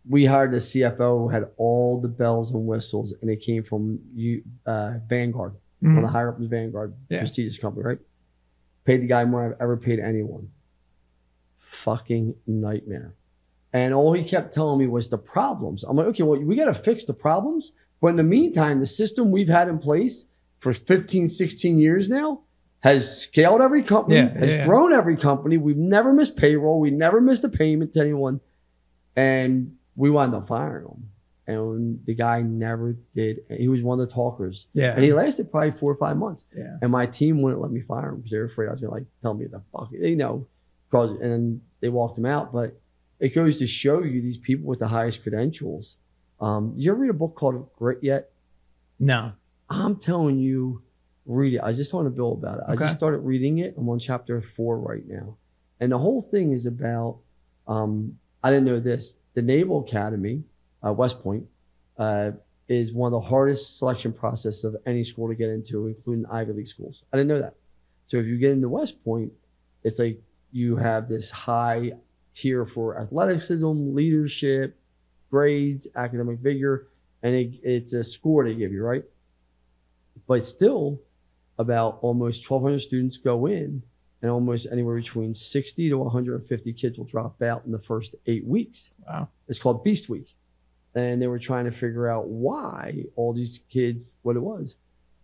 we hired a CFO who had all the bells and whistles, and it came from Vanguard. One of the higher up in Vanguard, prestigious company, right? Paid the guy more I've ever paid anyone. Fucking nightmare. And all he kept telling me was the problems. I'm like, okay, well, we got to fix the problems. But in the meantime, the system we've had in place for 15, 16 years now has scaled every company, has grown every company. We've never missed payroll. We never missed a payment to anyone. And we wound up firing him. And the guy never did. He was one of the talkers. Yeah. And he lasted probably 4 or 5 months. Yeah. And my team wouldn't let me fire him because they were afraid I was going to tell me the fuck, and then they walked him out. But it goes to show you these people with the highest credentials. You ever read a book called Grit yet?
No.
I'm telling you, read it. I just want to Bill about it. Okay. I just started reading it. I'm on chapter 4 right now. And the whole thing is about, I didn't know this, the Naval Academy, West Point, is one of the hardest selection process of any school to get into, including Ivy League schools. I didn't know that. So if you get into West Point, it's like you have this high tier for athleticism, leadership, grades, academic vigor, and it's a score they give you, right? But still, about almost 1,200 students go in, and almost anywhere between 60 to 150 kids will drop out in the first 8 weeks.
Wow.
It's called Beast Week. And they were trying to figure out why all these kids, what it was.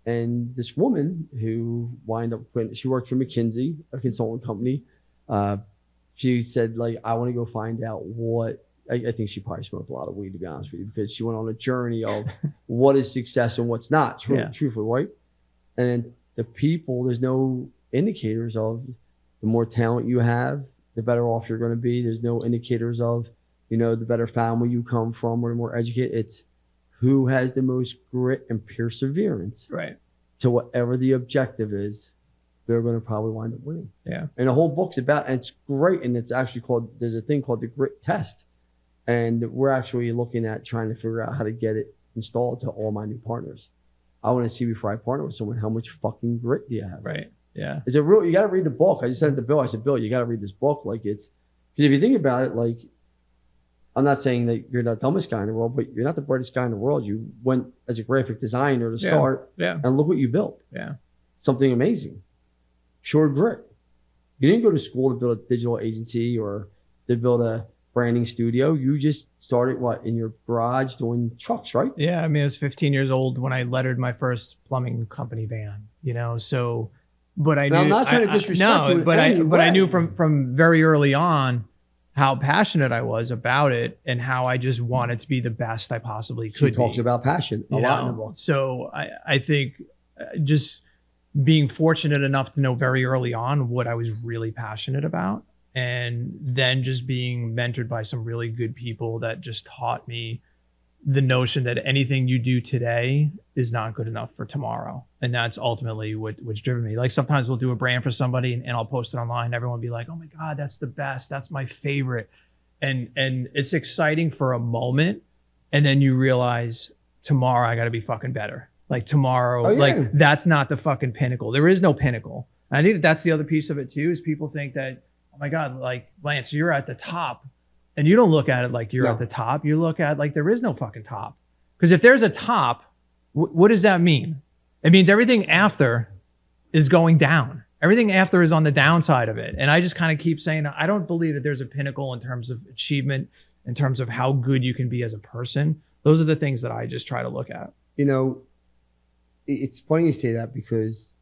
And this woman who wound up quitting, she worked for McKinsey, a consulting company. She said, I want to go find out what, I think she probably smoked a lot of weed, to be honest with you, because she went on a journey of what is success and what's not, truthfully, right? And then the people, there's no indicators of the more talent you have, the better off you're going to be. There's no indicators of, you know, the better family you come from or the more educated. It's who has the most grit and perseverance
Right.
to whatever the objective is, they're going to probably wind up winning.
Yeah.
And the whole book's about, and it's great. And it's actually called, there's a thing called the grit test. And we're actually looking at trying to figure out how to get it installed to all my new partners. I want to see before I partner with someone, how much fucking grit do you have?
Right. Yeah.
Is it real? You got to read the book. I just sent it to Bill. I said, Bill, you got to read this book. Like it's, because if you think about it, like, I'm not saying that you're the dumbest guy in the world, but you're not the brightest guy in the world. You went as a graphic designer to start, and look what you built.
Yeah.
Something amazing. Pure grit. You didn't go to school to build a digital agency or to build a branding studio. You just started in your garage doing trucks, right?
Yeah. I mean, I was 15 years old when I lettered my first plumbing company van, you know, so, but I knew,
I'm not trying to disrespect you.
But I knew from very early on how passionate I was about it and how I just wanted to be the best I possibly could.
She talks about passion a lot in the book.
So I think just being fortunate enough to know very early on what I was really passionate about, and then just being mentored by some really good people that just taught me the notion that anything you do today is not good enough for tomorrow. And that's ultimately what's driven me. Like sometimes we'll do a brand for somebody and I'll post it online. Everyone will be like, oh my God, that's the best. That's my favorite. And it's exciting for a moment. And then you realize tomorrow I got to be fucking better. Like tomorrow, like that's not the fucking pinnacle. There is no pinnacle. And I think that's the other piece of it too, is people think that, oh my God, like Lance, you're at the top. And you don't look at it like you're at the top. You look at like there is no fucking top. Because if there's a top, what does that mean? It means everything after is going down. Everything after is on the downside of it. And I just kind of keep saying, I don't believe that there's a pinnacle in terms of achievement, in terms of how good you can be as a person. Those are the things that I just try to look at.
You know, it's funny you say that because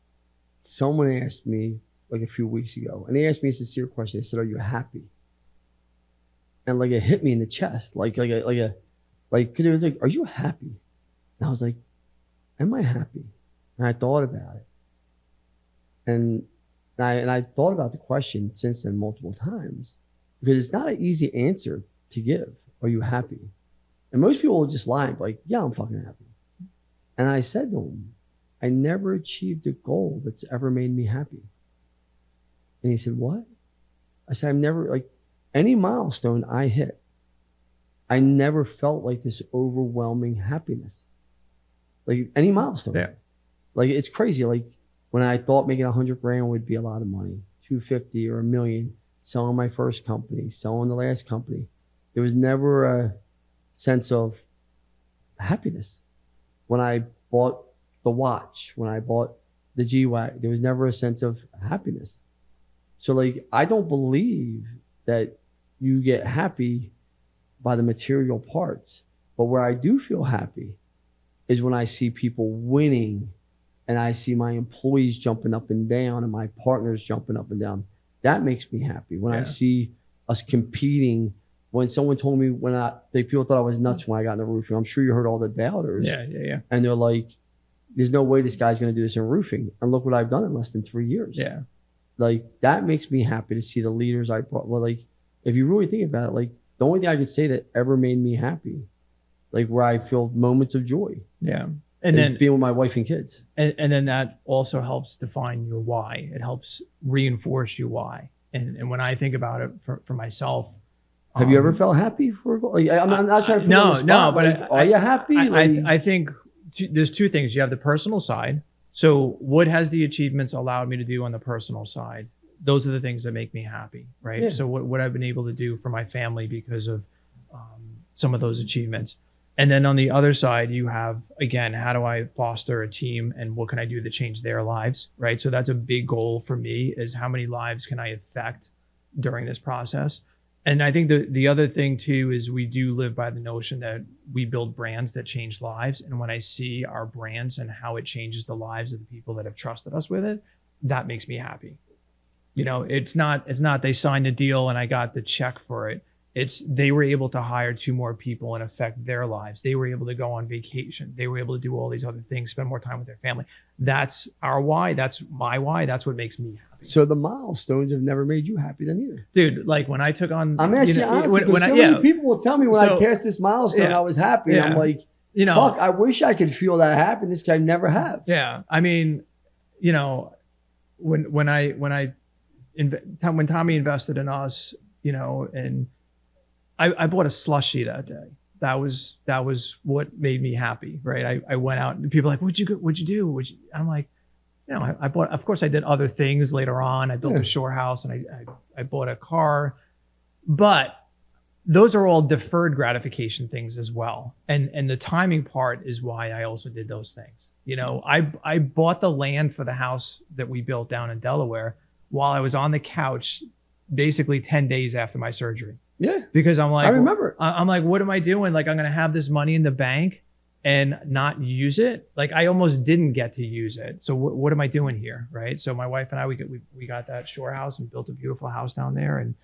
someone asked me like a few weeks ago, and they asked me a sincere question. They said, are you happy? And like it hit me in the chest, like because it was like, are you happy? And I was like, am I happy? And I thought about it, and I thought about the question since then multiple times, because it's not an easy answer to give. Are you happy? And most people will just lie, like, yeah, I'm fucking happy. And I said to him, I never achieved a goal that's ever made me happy. And he said, what? I said, I've never, like, any milestone I hit, I never felt like this overwhelming happiness. Like any milestone.
Yeah.
Like it's crazy. Like when I thought making 100 grand would be a lot of money, 250 or $1 million, selling my first company, selling the last company, there was never a sense of happiness. When I bought the watch, when I bought the G-Wagon, there was never a sense of happiness. So like, I don't believe that you get happy by the material parts. But where I do feel happy is when I see people winning and I see my employees jumping up and down and my partners jumping up and down. That makes me happy. When I see us competing, when someone told me people thought I was nuts when I got into roofing. I'm sure you heard all the doubters.
Yeah.
And they're like, there's no way this guy's going to do this in roofing. And look what I've done in less than 3 years.
Yeah.
Like that makes me happy to see the leaders I brought. Well, like if you really think about it, like the only thing I could say that ever made me happy, like where I feel moments of joy.
Yeah. And then
being with my wife and kids.
And then that also helps define your why. It helps reinforce your why. And when I think about it for myself.
Have you ever felt happy for, like, I'm not trying to put you on the spot,
no, but
like, are you happy?
I think there's two things. You have the personal side. So what has the achievements allowed me to do on the personal side? Those are the things that make me happy, right?
Yeah.
So what I've been able to do for my family because of some of those achievements. And then on the other side, you have, again, how do I foster a team and what can I do to change their lives, right? So that's a big goal for me, is how many lives can I affect during this process? And I think the other thing too is we do live by the notion that we build brands that change lives. And when I see our brands and how it changes the lives of the people that have trusted us with it, that makes me happy. You know, it's not they signed a deal and I got the check for it. they were able to hire 2 more people and affect their lives. They were able to go on vacation. They were able to do all these other things, spend more time with their family. That's our why. That's my why. That's what makes me happy.
So the milestones have never made you happy then either.
Dude, like when I took on,
I'm asking you honestly, when so many people will tell me when I passed this milestone, I was happy. And I'm like, fuck, I wish I could feel that happiness because I never have.
Yeah. I mean, when Tommy invested in us, and I bought a slushie that day. That was what made me happy, right? I went out and people were like, what'd you do? I'm like, I bought, of course I did other things later on. I built a shore house and I bought a car, but those are all deferred gratification things as well. And the timing part is why I also did those things. I bought the land for the house that we built down in Delaware while I was on the couch, basically 10 days after my surgery.
Yeah.
Because I'm like,
I remember.
I'm like, what am I doing? Like, I'm going to have this money in the bank and not use it. Like, I almost didn't get to use it. So what am I doing here? Right. So my wife and I, we got that shore house and built a beautiful house down there and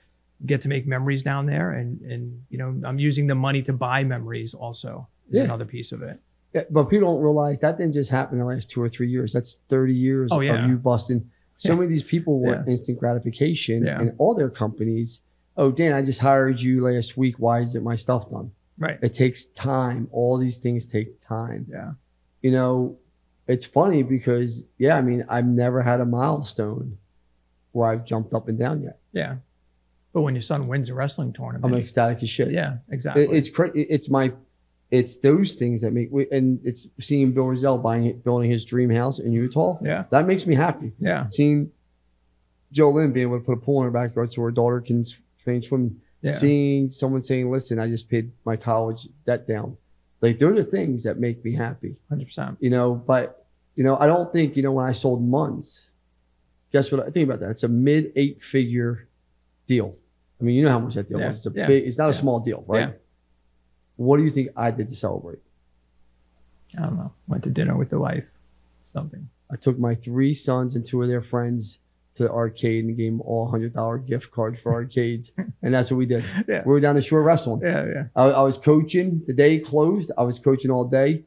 get to make memories down there. And I'm using the money to buy memories also is another piece of it.
Yeah, but people don't realize that didn't just happen in the last 2 or 3 years. That's 30 years of you busting. So many of these people want instant gratification in all their companies. Oh, Dan, I just hired you last week. Why isn't my stuff done?
Right.
It takes time. All these things take time.
Yeah.
It's funny because, I've never had a milestone where I've jumped up and down yet.
Yeah. But when your son wins a wrestling tournament,
I'm ecstatic as shit.
Yeah, exactly.
It's those things that make, and it's seeing Bill Rizal building his dream house in Utah.
Yeah.
That makes me happy.
Yeah.
Seeing Joe Lynn being able to put a pool in her backyard so her daughter can train swimming. Yeah. Seeing someone saying, listen, I just paid my college debt down. Like, those are things that make me happy.
100%.
But, I don't think, when I sold Munns, guess what? I think about that. It's a mid 8-figure deal. I mean, you know how much that deal was. It's it's not a small deal, right?
Yeah.
What do you think I did to celebrate?
I don't know. Went to dinner with the wife. Something.
I took my 3 sons and 2 of their friends to the arcade and gave them all $100 gift cards for arcades. And that's what we did.
Yeah.
We were down the shore wrestling.
Yeah.
I was coaching. The day closed. I was coaching all day.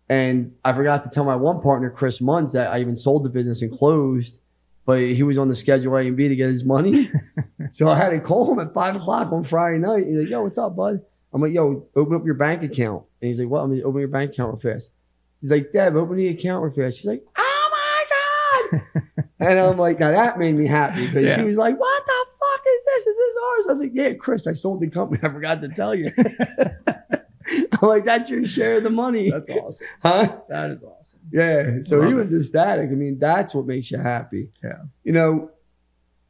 And I forgot to tell my one partner, Chris Munns, that I even sold the business and closed. But he was on the schedule A and B to get his money. So I had to call him at 5 o'clock on Friday night. He's like, yo, what's up, bud? I'm like, yo, open up your bank account. And he's like, what? I'm going to open your bank account real fast. He's like, Deb, open the account real fast. She's like, oh my God. And I'm like, now that made me happy because she was like, what the fuck is this? Is this ours? I was like, yeah, Chris, I sold the company. I forgot to tell you. I'm like, that's your share of the money.
That's awesome.
Huh?
That is awesome.
Yeah. So he was ecstatic. I mean, that's what makes you happy.
Yeah.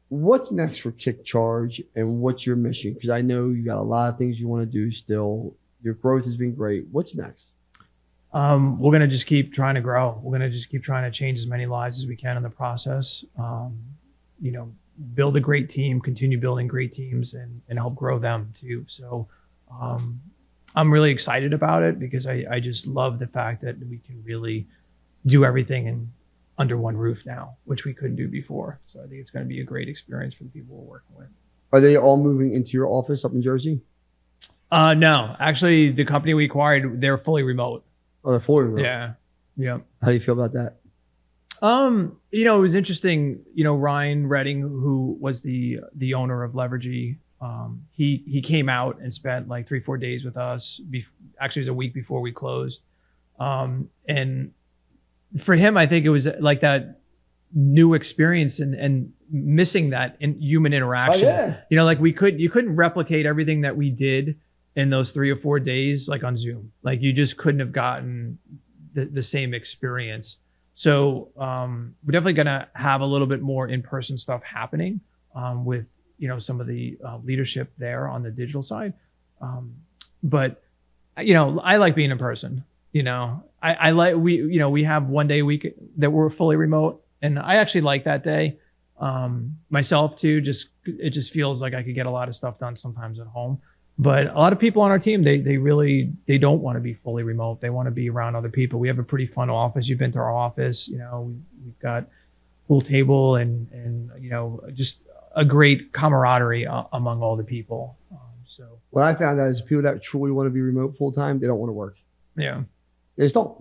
What's next for KickCharge and what's your mission? Because I know you got a lot of things you want to do still. Your growth has been great. What's next?
We're going to just keep trying to grow. We're going to just keep trying to change as many lives as we can in the process. Build a great team, continue building great teams and help grow them too. So I'm really excited about it because I just love the fact that we can really do everything under one roof now, which we couldn't do before. So I think it's going to be a great experience for the people we're working with.
Are they all moving into your office up in Jersey?
No, actually the company we acquired, they're fully remote.
Oh, they're fully remote.
Yeah. Yeah.
How do you feel about that?
It was interesting, Ryan Redding, who was the owner of Leveragey, he came out and spent like 3-4 days with us. Actually, it was a week before we closed. And for him, I think it was like that new experience and missing that human interaction.
Oh, yeah.
Like you couldn't replicate everything that we did in those 3 or 4 days, like on Zoom. Like you just couldn't have gotten the same experience. So we're definitely going to have a little bit more in-person stuff happening with some of the leadership there on the digital side. But I like being in person. I like we have 1 day a week that we're fully remote, and I actually like that day myself too. It just feels like I could get a lot of stuff done sometimes at home. But a lot of people on our team, they don't want to be fully remote. They want to be around other people. We have a pretty fun office. You've been to our office. We've got pool table and just a great camaraderie among all the people. So
what I found out is people that truly want to be remote full time, they don't want to work.
yeah,
They just don't.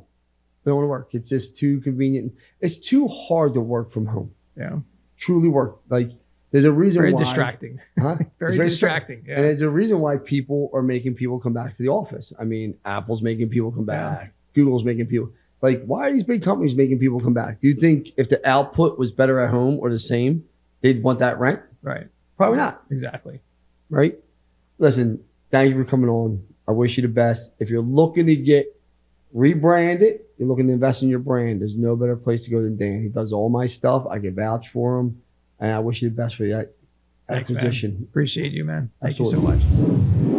They don't want to work. It's just too convenient. It's too hard to work from home.
yeah,
Truly work. Like there's a reason
very
why.
distracting.
Huh?
Very
It's
distracting. Yeah.
And there's a reason why people are making people come back to the office. I mean, Apple's making people come back. Google's making people. Like, why are these big companies making people come back? Do you think if the output was better at home or the same, they'd want that rent?
Right.
Probably not.
Exactly.
Right? Listen, thank you for coming on. I wish you the best. If you're looking to get rebranded, you're looking to invest in your brand, there's no better place to go than Dan. He does all my stuff. I can vouch for him. And I wish you the best for that
Thanks,
acquisition.
man. Appreciate you, man. Thank
Absolutely.
you so much.